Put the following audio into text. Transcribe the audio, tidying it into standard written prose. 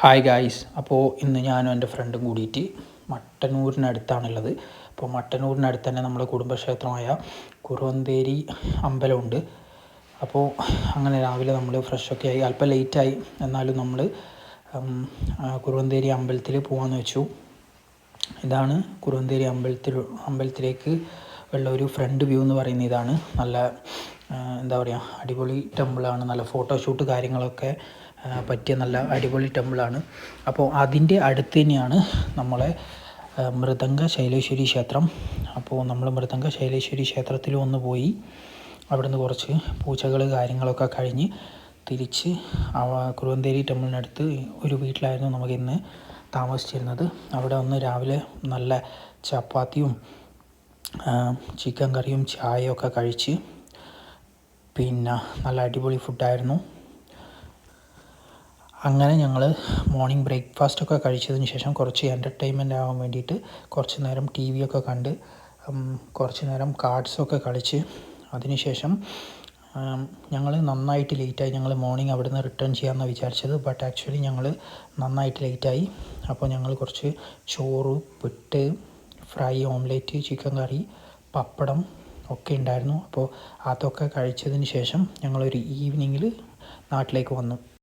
Hi guys. അപ്പോൾ ഇന്ന് ഞാനും എൻ്റെ ഫ്രണ്ടും കൂടിയിട്ട് മട്ടന്നൂരിനടുത്താണുള്ളത്. അപ്പോൾ മട്ടന്നൂരിനടുത്ത് തന്നെ നമ്മുടെ കുടുംബക്ഷേത്രമായ കുറുവന്തേരി അമ്പലമുണ്ട്. അപ്പോൾ അങ്ങനെ രാവിലെ നമ്മൾ ഫ്രഷൊക്കെ ആയി, അല്പം ലേറ്റായി, എന്നാലും നമ്മൾ കുറുവന്തേരി അമ്പലത്തിൽ പോകാമെന്ന് വെച്ചു. ഇതാണ് കുറുവന്തേരി അമ്പലത്തിലേക്ക് ഉള്ള ഒരു ഫ്രണ്ട് വ്യൂ എന്ന് പറയുന്ന ഇതാണ്. നല്ല എന്താ പറയുക, അടിപൊളി ടെമ്പിളാണ്. നല്ല ഫോട്ടോഷൂട്ട് കാര്യങ്ങളൊക്കെ പറ്റിയ നല്ല അടിപൊളി ടെമ്പിളാണ്. അപ്പോൾ അതിൻ്റെ അടുത്ത് തന്നെയാണ് നമ്മളെ മൃദംഗ ശൈലേശ്വരി ക്ഷേത്രം. അപ്പോൾ നമ്മൾ മൃദംഗ ശൈലേശ്വരി ക്ഷേത്രത്തിൽ ഒന്ന് പോയി അവിടുന്ന് കുറച്ച് പൂജകൾ കാര്യങ്ങളൊക്കെ കഴിഞ്ഞ് തിരിച്ച് കുറുവന്തേരി ടെമ്പിളിനടുത്ത് ഒരു വീട്ടിലായിരുന്നു നമുക്കിന്ന് താമസിച്ചിരുന്നത്. അവിടെ ഒന്ന് രാവിലെ നല്ല ചപ്പാത്തിയും ചിക്കൻ കറിയും ചായയൊക്കെ കഴിച്ച്, പിന്നെ നല്ല അടിപൊളി ഫുഡായിരുന്നു. അങ്ങനെ ഞങ്ങൾ മോർണിംഗ് ബ്രേക്ക്ഫാസ്റ്റൊക്കെ കഴിച്ചതിന് ശേഷം കുറച്ച് എൻ്റർടൈൻമെൻ്റ് ആവാൻ വേണ്ടിയിട്ട് കുറച്ച് നേരം ടി വിയൊക്കെ കണ്ട് കുറച്ച് നേരം കാർഡ്സൊക്കെ കളിച്ച് അതിനുശേഷം ഞങ്ങൾ നന്നായിട്ട് ലേറ്റായി. ഞങ്ങൾ മോർണിംഗ് അവിടെ നിന്ന് റിട്ടേൺ ചെയ്യാമെന്നാണ് വിചാരിച്ചത്. ബട്ട് ആക്ച്വലി ഞങ്ങൾ നന്നായിട്ട് ലേറ്റായി. അപ്പോൾ ഞങ്ങൾ കുറച്ച് ചോറ്, പുട്ട്, ഫ്രൈ, ഓംലെറ്റ്, ചിക്കൻ കറി, പപ്പടം ഒക്കെ ഉണ്ടായിരുന്നു. അപ്പോൾ അതൊക്കെ കഴിച്ചതിന് ശേഷം ഞങ്ങളൊരു ഈവനിങ്ങിൽ നാട്ടിലേക്ക് വന്നു.